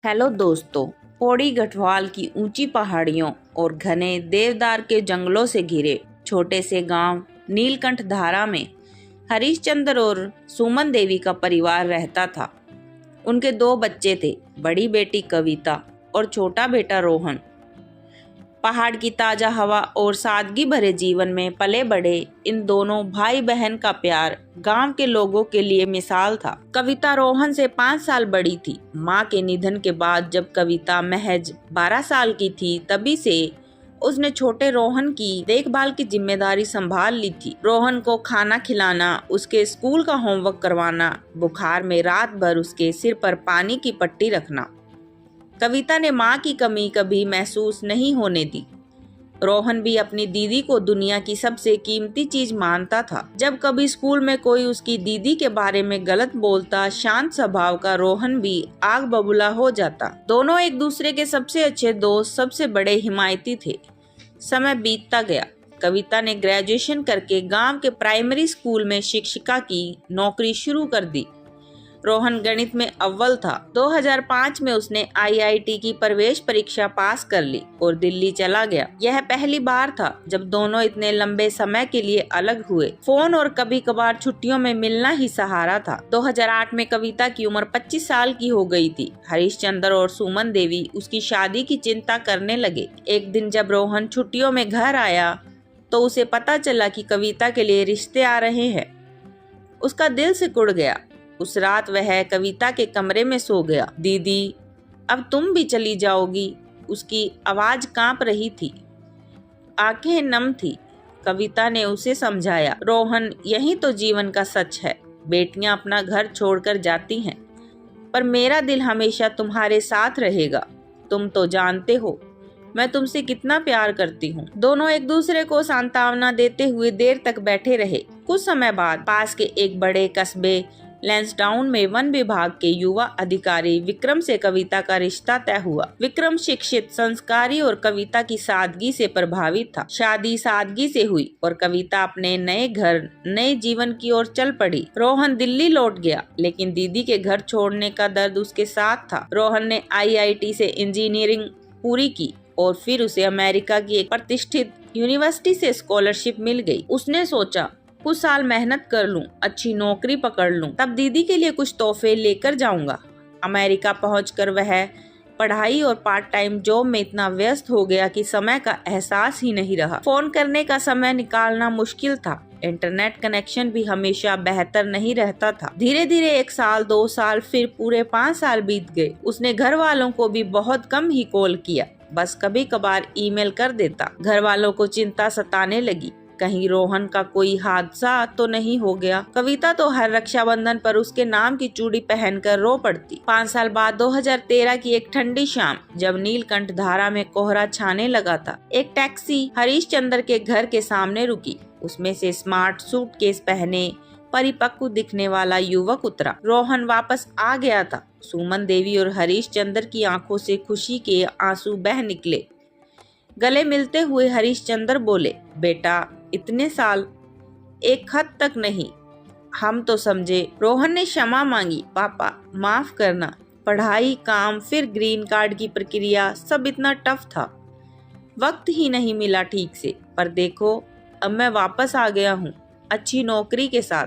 Hello दोस्तों। पौड़ी गढ़वाल की ऊंची पहाड़ियों और घने देवदार के जंगलों से घिरे छोटे से गांव नीलकंठ धारा में हरीशचंद्र और सुमन देवी का परिवार रहता था। उनके दो बच्चे थे, बड़ी बेटी कविता और छोटा बेटा रोहन। पहाड़ की ताजा हवा और सादगी भरे जीवन में पले बड़े इन दोनों भाई बहन का प्यार गांव के लोगों के लिए मिसाल था। कविता रोहन से 5 साल बड़ी थी। मां के निधन के बाद जब कविता महज 12 साल की थी, तभी से उसने छोटे रोहन की देखभाल की जिम्मेदारी संभाल ली थी। रोहन को खाना खिलाना, उसके स्कूल का होमवर्क करवाना, बुखार में रात भर उसके सिर पर पानी की पट्टी रखना। कविता ने माँ की कमी कभी महसूस नहीं होने दी। रोहन भी अपनी दीदी को दुनिया की सबसे कीमती चीज मानता था। जब कभी स्कूल में कोई उसकी दीदी के बारे में गलत बोलता, शांत स्वभाव का रोहन भी आग बबूला हो जाता। दोनों एक दूसरे के सबसे अच्छे दोस्त, सबसे बड़े हिमायती थे। समय बीतता गया। कविता ने ग्रेजुएशन करके गांव के प्राइमरी स्कूल में शिक्षिका की नौकरी शुरू कर दी। रोहन गणित में अव्वल था। 2005 में उसने IIT की प्रवेश परीक्षा पास कर ली और दिल्ली चला गया। यह पहली बार था जब दोनों इतने लंबे समय के लिए अलग हुए। फोन और कभी कभार छुट्टियों में मिलना ही सहारा था। 2008 में कविता की उम्र 25 साल की हो गई थी। हरीशचंद्र और सुमन देवी उसकी शादी की चिंता करने लगे। एक दिन जब रोहन छुट्टियों में घर आया तो उसे पता चला कि कविता के लिए रिश्ते आ रहे हैं। उसका दिल सिकुड़ गया। उस रात वह कविता के कमरे में सो गया। दीदी, अब तुम भी चली जाओगी? उसकी आवाज कांप रही थी, आंखें नम थी। कविता ने उसे समझाया, रोहन, यही तो जीवन का सच है। बेटियां अपना घर छोड़कर जाती हैं, पर मेरा दिल हमेशा तुम्हारे साथ रहेगा। तुम तो जानते हो मैं तुमसे कितना प्यार करती हूँ। दोनों एक दूसरे को सांत्वना देते हुए देर तक बैठे रहे। कुछ समय बाद पास के एक बड़े कस्बे लैंसडाउन में वन विभाग के युवा अधिकारी विक्रम से कविता का रिश्ता तय हुआ। विक्रम शिक्षित, संस्कारी और कविता की सादगी से प्रभावित था। शादी सादगी से हुई और कविता अपने नए घर, नए जीवन की ओर चल पड़ी। रोहन दिल्ली लौट गया, लेकिन दीदी के घर छोड़ने का दर्द उसके साथ था। रोहन ने IIT से इंजीनियरिंग पूरी की और फिर उसे अमेरिका की एक प्रतिष्ठित यूनिवर्सिटी से स्कॉलरशिप मिल गई। उसने सोचा, कुछ साल मेहनत कर लूं, अच्छी नौकरी पकड़ लूं, तब दीदी के लिए कुछ तोहफे लेकर जाऊंगा। अमेरिका पहुंचकर वह पढ़ाई और पार्ट टाइम जॉब में इतना व्यस्त हो गया कि समय का एहसास ही नहीं रहा। फोन करने का समय निकालना मुश्किल था। इंटरनेट कनेक्शन भी हमेशा बेहतर नहीं रहता था। धीरे धीरे 1 साल, 2 साल, फिर पूरे 5 साल बीत गए। उसने घर वालों को भी बहुत कम ही कॉल किया, बस कभी कभार ईमेल कर देता। घर वालों को चिंता सताने लगी, कहीं रोहन का कोई हादसा तो नहीं हो गया। कविता तो हर रक्षाबंधन पर उसके नाम की चूड़ी पहनकर रो पड़ती। 5 साल बाद 2013 की एक ठंडी शाम, जब नीलकंठ धारा में कोहरा छाने लगा था, एक टैक्सी हरीशचंद्र के घर के सामने रुकी। उसमें से स्मार्ट सूटकेस पहने परिपक्व दिखने वाला युवक उतरा। रोहन वापस आ गया था। सुमन देवी और हरीशचंद्र की आंखों से खुशी के आंसू बह निकले। गले मिलते हुए हरीशचंद्र बोले, बेटा, इतने साल, एक खत तक नहीं, हम तो समझे। रोहन ने क्षमा मांगी, पापा माफ करना, पढ़ाई, काम, फिर ग्रीन कार्ड की प्रक्रिया, सब इतना टफ था, वक्त ही नहीं मिला ठीक से। पर देखो, अब मैं वापस आ गया हूँ, अच्छी नौकरी के साथ,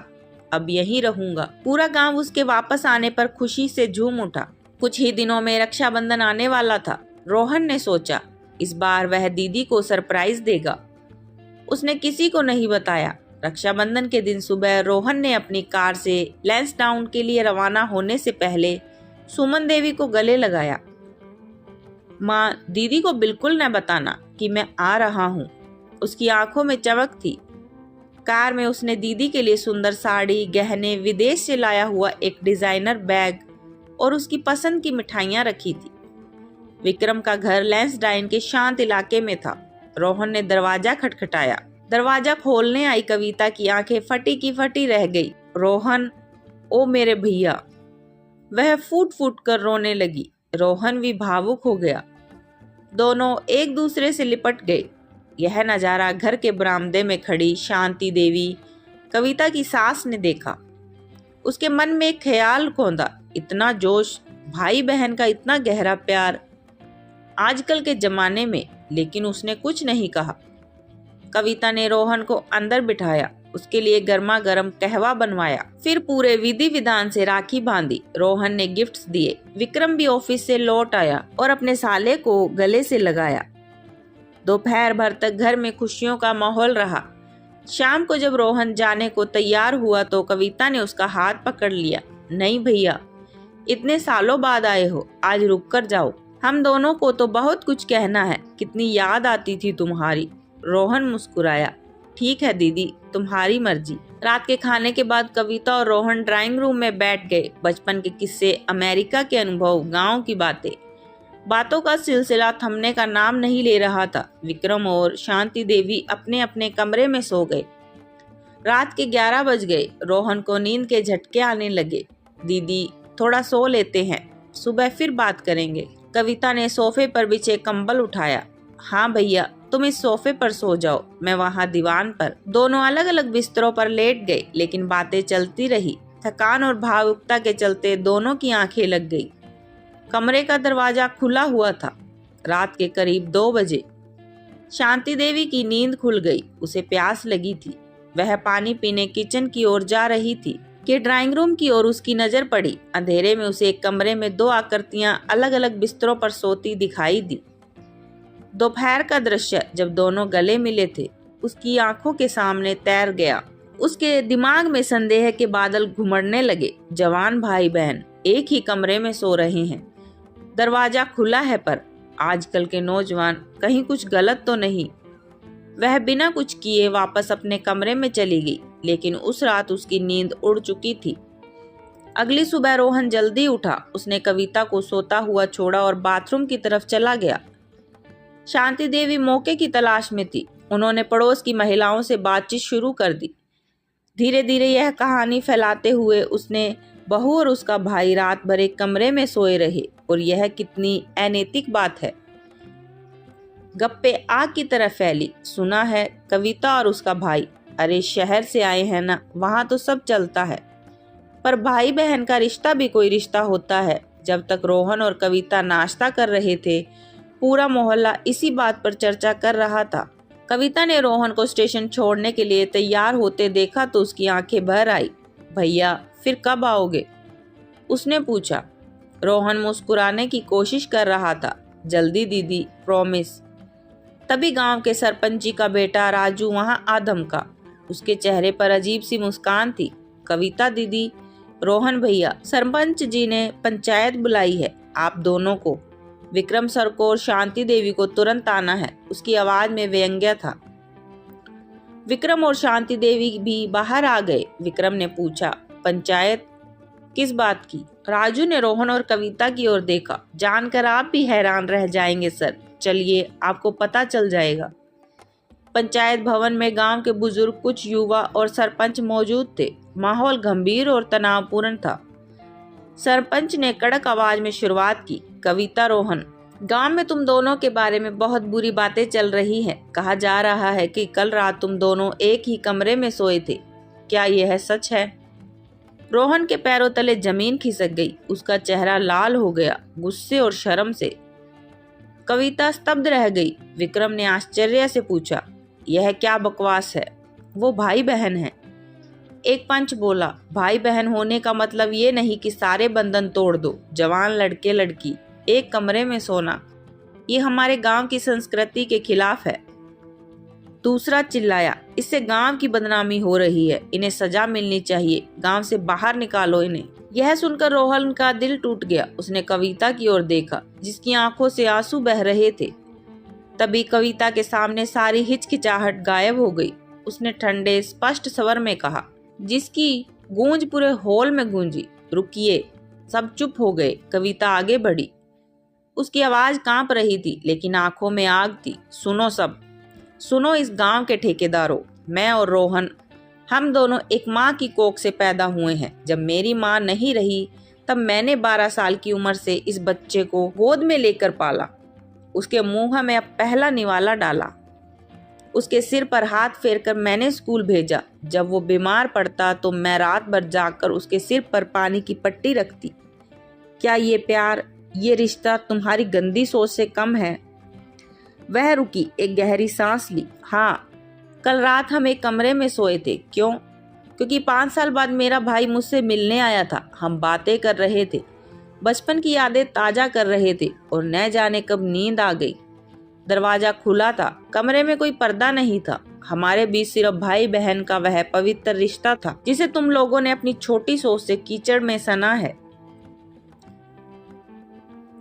अब यहीं रहूंगा। पूरा गांव उसके वापस आने पर खुशी से झूम उठा। कुछ ही दिनों में रक्षाबंधन आने वाला था। रोहन ने सोचा, इस बार वह दीदी को सरप्राइज देगा। उसने किसी को नहीं बताया। रक्षाबंधन के दिन सुबह रोहन ने अपनी कार से लैंसडाउन के लिए रवाना होने से पहले सुमन देवी को गले लगाया। माँ, दीदी को बिल्कुल न बताना कि मैं आ रहा हूँ। उसकी आंखों में चमक थी। कार में उसने दीदी के लिए सुंदर साड़ी, गहने, विदेश से लाया हुआ एक डिजाइनर बैग और उसकी पसंद की मिठाइयाँ रखी थी। विक्रम का घर लैंसडाउन के शांत इलाके में था। रोहन ने दरवाजा खटखटाया। दरवाजा खोलने आई कविता की आंखें फटी की फटी रह गई। रोहन, ओ मेरे भैया। वह फूट फूट कर रोने लगी। रोहन भी भावुक हो गया। दोनों एक दूसरे से लिपट गए। यह नजारा घर के बरामदे में खड़ी शांति देवी, कविता की सास ने देखा। उसके मन में एक ख्याल कौंधा, इतना जोश भाई बहन का इतना गहरा प्यार आजकल के जमाने में, लेकिन उसने कुछ नहीं कहा। कविता ने रोहन को अंदर बिठाया, उसके लिए गर्मा गर्म कहवा बनवाया, फिर पूरे विधि विधान से राखी बांधी। रोहन ने गिफ्ट्स दिए। विक्रम भी ऑफिस से लौट आया और अपने साले को गले से लगाया। दोपहर भर तक घर में खुशियों का माहौल रहा। शाम को जब रोहन जाने को तैयार हुआ तो कविता ने उसका हाथ पकड़ लिया। नहीं भैया, इतने सालों बाद आए हो, आज रुक कर जाओ, हम दोनों को तो बहुत कुछ कहना है। कितनी याद आती थी तुम्हारी। रोहन मुस्कुराया। ठीक है दीदी, तुम्हारी मर्जी। रात के खाने के बाद कविता और रोहन ड्राइंग रूम में बैठ गए। बचपन के किस्से, अमेरिका के अनुभव, गांव की बातें। बातों का सिलसिला थमने का नाम नहीं ले रहा था। विक्रम और शांति देवी अपने अपने कमरे में सो गए। रात के 11 बज गए। रोहन को नींद के झटके आने लगे। दीदी, थोड़ा सो लेते हैं, सुबह फिर बात करेंगे। कविता ने सोफे पर बिछे कंबल उठाया। हाँ भैया, तुम इस सोफे पर सो जाओ, मैं वहाँ दीवान पर। दोनों अलग अलग बिस्तरों पर लेट गए, लेकिन बातें चलती रही। थकान और भावुकता के चलते दोनों की आंखें लग गई। कमरे का दरवाजा खुला हुआ था। रात के करीब 2 बजे। शांति देवी की नींद खुल गई। उसे प्यास लगी थी। वह पानी पीने किचन की ओर जा रही थी कि ड्राइंग रूम की ओर उसकी नजर पड़ी। अंधेरे में उसे एक कमरे में 2 आकृतियां अलग अलग बिस्तरों पर सोती दिखाई दी। दोपहर का दृश्य जब दोनों गले मिले थे, उसकी आंखों के सामने तैर गया। उसके दिमाग में संदेह के बादल घुमड़ने लगे। जवान भाई बहन एक ही कमरे में सो रहे हैं। दरवाजा खुला है, पर आजकल के नौजवान कहीं कुछ गलत तो नहीं। वह बिना कुछ किए वापस अपने कमरे में चली गई, लेकिन उस रात उसकी नींद उड़ चुकी थी। अगली सुबह रोहन जल्दी उठा। उसने कविता को सोता हुआ छोड़ा और बाथरूम की तरफ चला गया। शांति देवी मौके की तलाश में थी। उन्होंने पड़ोस की महिलाओं से बातचीत शुरू कर दी। धीरे धीरे यह कहानी फैलाते हुए उसने बहू और उसका भाई रात भर एक कमरे में सोए रहे, और यह कितनी अनैतिक बात है। गप्पे आग की तरह फैली। सुना है कविता और उसका भाई, अरे शहर से आए हैं ना, वहाँ तो सब चलता है। पर भाई बहन का रिश्ता भी कोई रिश्ता होता है। जब तक रोहन और कविता नाश्ता कर रहे थे, पूरा मोहल्ला इसी बात पर चर्चा कर रहा था। कविता ने रोहन को स्टेशन छोड़ने के लिए तैयार होते देखा तो उसकी आंखें भर आई। भैया, फिर कब आओगे? उसने पूछा। रोहन मुस्कुराने की कोशिश कर रहा था। जल्दी दीदी, प्रॉमिस। तभी गांव के सरपंच जी का बेटा राजू वहां आ धमका। उसके चेहरे पर अजीब सी मुस्कान थी। कविता दीदी, रोहन भैया, सरपंच जी ने पंचायत बुलाई है आप दोनों को। विक्रम सर को और शांति देवी को तुरंत आना है। उसकी आवाज में व्यंग्य था। विक्रम और शांति देवी भी बाहर आ गए। विक्रम ने पूछा, पंचायत किस बात की? राजू ने रोहन और कविता की ओर देखा। जानकर आप भी हैरान रह जाएंगे सर, चलिए आपको पता चल जाएगा। पंचायत भवन में गांव के बुजुर्ग, कुछ युवा और सरपंच मौजूद थे। माहौल गंभीर और तनावपूर्ण था। सरपंच ने कड़क आवाज में शुरुआत की। कविता, रोहन, गांव में तुम दोनों के बारे में बहुत बुरी बातें चल रही हैं। कहा जा रहा है कि कल रात तुम दोनों एक ही कमरे में सोए थे। क्या यह सच है? रोहन के पैरों तले जमीन खिसक गई। उसका चेहरा लाल हो गया, गुस्से और शर्म से। कविता स्तब्ध रह गई। विक्रम ने आश्चर्य से पूछा, यह क्या बकवास है? वो भाई बहन है। एक पंच बोला, भाई बहन होने का मतलब ये नहीं कि सारे बंधन तोड़ दो। जवान लड़के लड़की एक कमरे में सोना, ये हमारे गांव की संस्कृति के खिलाफ है। दूसरा चिल्लाया, इससे गांव की बदनामी हो रही है, इन्हें सजा मिलनी चाहिए, गांव से बाहर निकालो इन्हें। यह सुनकर रोहन का दिल टूट गया। उसने कविता की ओर देखा, जिसकी आंखों से आंसू बह रहे थे। तभी कविता के सामने सारी हिचकिचाहट गायब हो गई। उसने ठंडे स्पष्ट स्वर में कहा, जिसकी गूंज पूरे हॉल में गूंजी। रुकिए। सब चुप हो गए। कविता आगे बढ़ी। उसकी आवाज कांप रही थी, लेकिन आंखों में आग थी। सुनो सब, सुनो इस गांव के ठेकेदारों, मैं और रोहन, हम दोनों एक माँ की कोख से पैदा हुए हैं। जब मेरी माँ नहीं रही, तब मैंने 12 साल की उम्र से इस बच्चे को गोद में लेकर पाला। उसके मुंह में पहला निवाला डाला। उसके सिर पर हाथ फेरकर मैंने स्कूल भेजा। जब वो बीमार पड़ता तो मैं रात भर जाकर उसके सिर पर पानी की पट्टी रखती। क्या ये प्यार, ये रिश्ता तुम्हारी गंदी सोच से कम है? वह रुकी, एक गहरी सांस ली। हाँ, कल रात हम एक कमरे में सोए थे। क्यों? क्योंकि 5 साल बाद मेरा भाई मुझसे मिलने आया था। हम बातें कर रहे थे, बचपन की यादें ताजा कर रहे थे और न जाने कब नींद आ गई। दरवाजा खुला था, कमरे में कोई पर्दा नहीं था। हमारे बीच सिर्फ भाई बहन का वह पवित्र रिश्ता था जिसे तुम लोगों ने अपनी छोटी सोच से कीचड़ में सना है।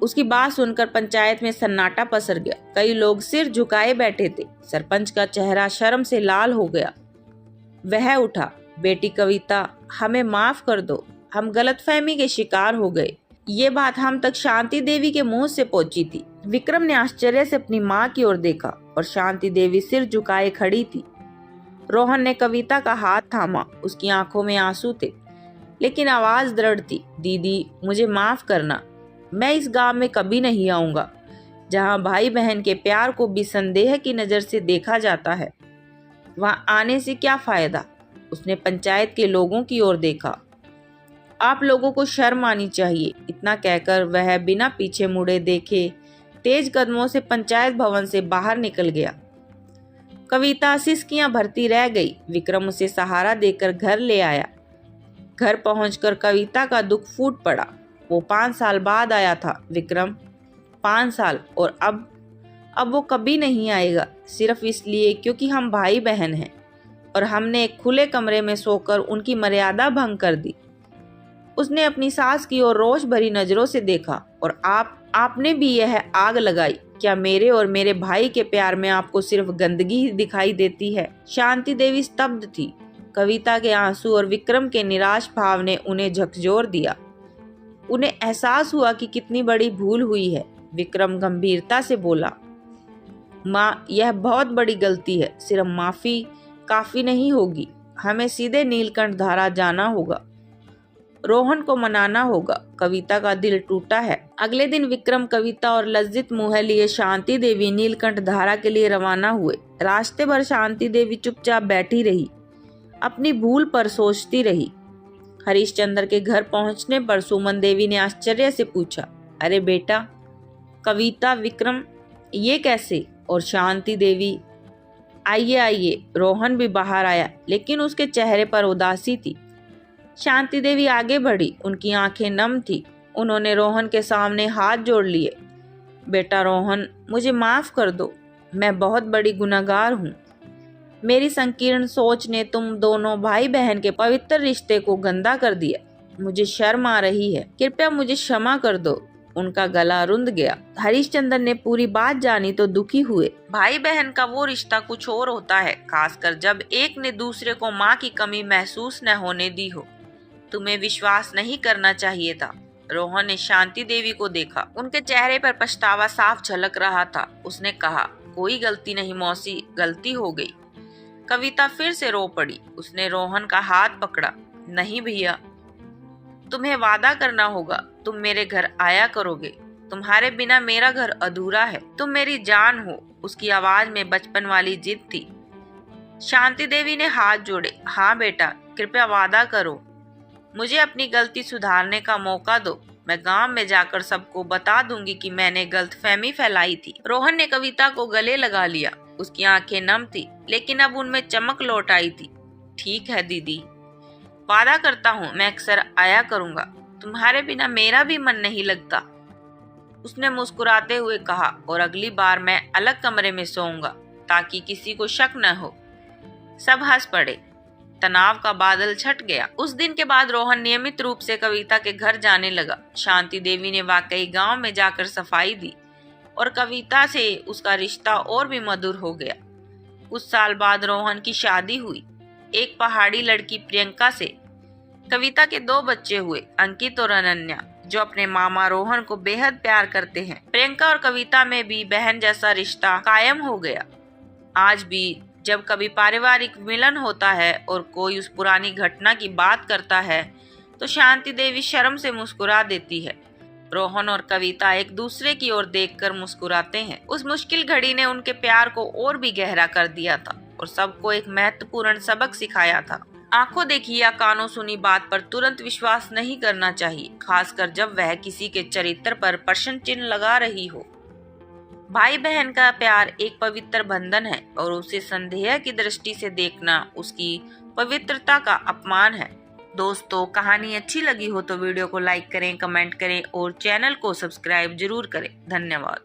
उसकी बात सुनकर पंचायत में सन्नाटा पसर गया। कई लोग सिर झुकाए बैठे थे। सरपंच का चेहरा शर्म से लाल हो गया। वह उठा, बेटी कविता, हमें माफ कर दो, हम गलतफहमी के शिकार हो गए। ये बात हम तक शांति देवी के मुंह से पहुंची थी। विक्रम ने आश्चर्य से अपनी माँ की ओर देखा और शांति देवी सिर झुकाए खड़ी थी। रोहन ने कविता का हाथ थामा। उसकी आंखों में आंसू थे, लेकिन आवाज दृढ़ थी। दीदी, मुझे माफ करना। मैं इस गांव में कभी नहीं आऊंगा जहां भाई बहन के प्यार को भी संदेह की नजर से देखा जाता है। वहां आने से क्या फायदा? उसने पंचायत के लोगों की ओर देखा। आप लोगों को शर्म आनी चाहिए। इतना कहकर वह बिना पीछे मुड़े देखे तेज कदमों से पंचायत भवन से बाहर निकल गया। कविता सिसकियां भरती रह गई। विक्रम उसे सहारा देकर घर ले आया। घर पहुंचकर कविता का दुख फूट पड़ा। वो 5 साल बाद आया था विक्रम, 5 साल, और अब वो कभी नहीं आएगा, सिर्फ इसलिए क्योंकि हम भाई बहन हैं और हमने एक खुले कमरे में सोकर उनकी मर्यादा भंग कर दी। उसने अपनी सास की ओर रोष भरी नजरों से देखा। और आपने भी यह आग लगाई। क्या मेरे और मेरे भाई के प्यार में आपको सिर्फ गंदगी ही दिखाई देती है? शांति देवी स्तब्ध थी। कविता के आंसू और विक्रम के निराश भाव ने उन्हें झकझोर दिया। उन्हें एहसास हुआ कि कितनी बड़ी भूल हुई है। विक्रम गंभीरता से बोला, माँ, यह बहुत बड़ी गलती है। सिर्फ माफी काफी नहीं होगी, हमें सीधे नीलकंठ धारा जाना होगा। रोहन को मनाना होगा। कविता का दिल टूटा है। अगले दिन विक्रम, कविता और लज्जित मुंह लिए शांति देवी नीलकंठ धारा के लिए रवाना हुए। रास्ते भर शांति देवी चुपचाप बैठी रही, अपनी भूल पर सोचती रही। हरिश्चंद्र के घर पहुंचने पर सुमन देवी ने आश्चर्य से पूछा, अरे बेटा, कविता, विक्रम, ये कैसे? और शांति देवी, आइए आइए। रोहन भी बाहर आया, लेकिन उसके चेहरे पर उदासी थी। शांति देवी आगे बढ़ी, उनकी आंखें नम थी। उन्होंने रोहन के सामने हाथ जोड़ लिए। बेटा रोहन, मुझे माफ कर दो, मैं बहुत बड़ी गुनहगार हूँ। मेरी संकीर्ण सोच ने तुम दोनों भाई बहन के पवित्र रिश्ते को गंदा कर दिया। मुझे शर्म आ रही है, कृपया मुझे क्षमा कर दो। उनका गला रुंध गया। हरिश्चंद्र ने पूरी बात जानी तो दुखी हुए। भाई बहन का वो रिश्ता कुछ और होता है, खासकर जब एक ने दूसरे को माँ की कमी महसूस न होने दी हो। तुम्हें विश्वास नहीं करना चाहिए था। रोहन ने शांति देवी को देखा। उनके चेहरे पर पछतावा साफ झलक रहा था। उसने कहा, कोई गलती नहीं मौसी, गलती हो गई। कविता फिर से रो पड़ी। उसने रोहन का हाथ पकड़ा। नहीं भैया, तुम्हें वादा करना होगा, तुम मेरे घर आया करोगे। तुम्हारे बिना मेरा घर अधूरा है, तुम मेरी जान हो। उसकी आवाज में बचपन वाली जिद थी। शांति देवी ने हाथ जोड़े। हाँ बेटा, कृपया वादा करो, मुझे अपनी गलती सुधारने का मौका दो। मैं गांव में जाकर सबको बता दूंगी कि मैंने गलतफहमी फैलाई थी। रोहन ने कविता को गले लगा लिया। उसकी आंखें नम थी, लेकिन अब उनमें चमक लौट आई थी। ठीक है दीदी, वादा करता हूँ मैं अक्सर आया करूँगा। तुम्हारे बिना मेरा भी मन नहीं लगता, उसने मुस्कुराते हुए कहा। और अगली बार मैं अलग कमरे में सोऊंगा ताकि किसी को शक न हो। सब हंस पड़े। तनाव का बादल छट गया। उस दिन के बाद रोहन नियमित रूप से कविता के घर जाने लगा। शांति देवी ने वाकई गांव में जाकर सफाई दी और कविता से उसका रिश्ता और भी मधुर हो गया। कुछ साल बाद रोहन की शादी हुई। एक पहाड़ी लड़की प्रियंका से। कविता के 2 बच्चे हुए, अंकित और अनन्या, जो अपने मामा रोहन को बेहद प्यार करते हैं। प्रियंका और कविता में भी बहन जैसा रिश्ता कायम हो गया। आज भी जब कभी पारिवारिक मिलन होता है और कोई उस पुरानी घटना की बात करता है तो शांति देवी शर्म से मुस्कुरा देती है। रोहन और कविता एक दूसरे की ओर देखकर मुस्कुराते हैं। उस मुश्किल घड़ी ने उनके प्यार को और भी गहरा कर दिया था और सबको एक महत्वपूर्ण सबक सिखाया था। आंखों देखी या कानों सुनी बात पर तुरंत विश्वास नहीं करना चाहिए, खासकर जब वह किसी के चरित्र पर प्रश्न चिन्ह लगा रही हो। भाई बहन का प्यार एक पवित्र बंधन है और उसे संदेह की दृष्टि से देखना उसकी पवित्रता का अपमान है। दोस्तों, कहानी अच्छी लगी हो तो वीडियो को लाइक करें, कमेंट करें और चैनल को सब्सक्राइब जरूर करें। धन्यवाद।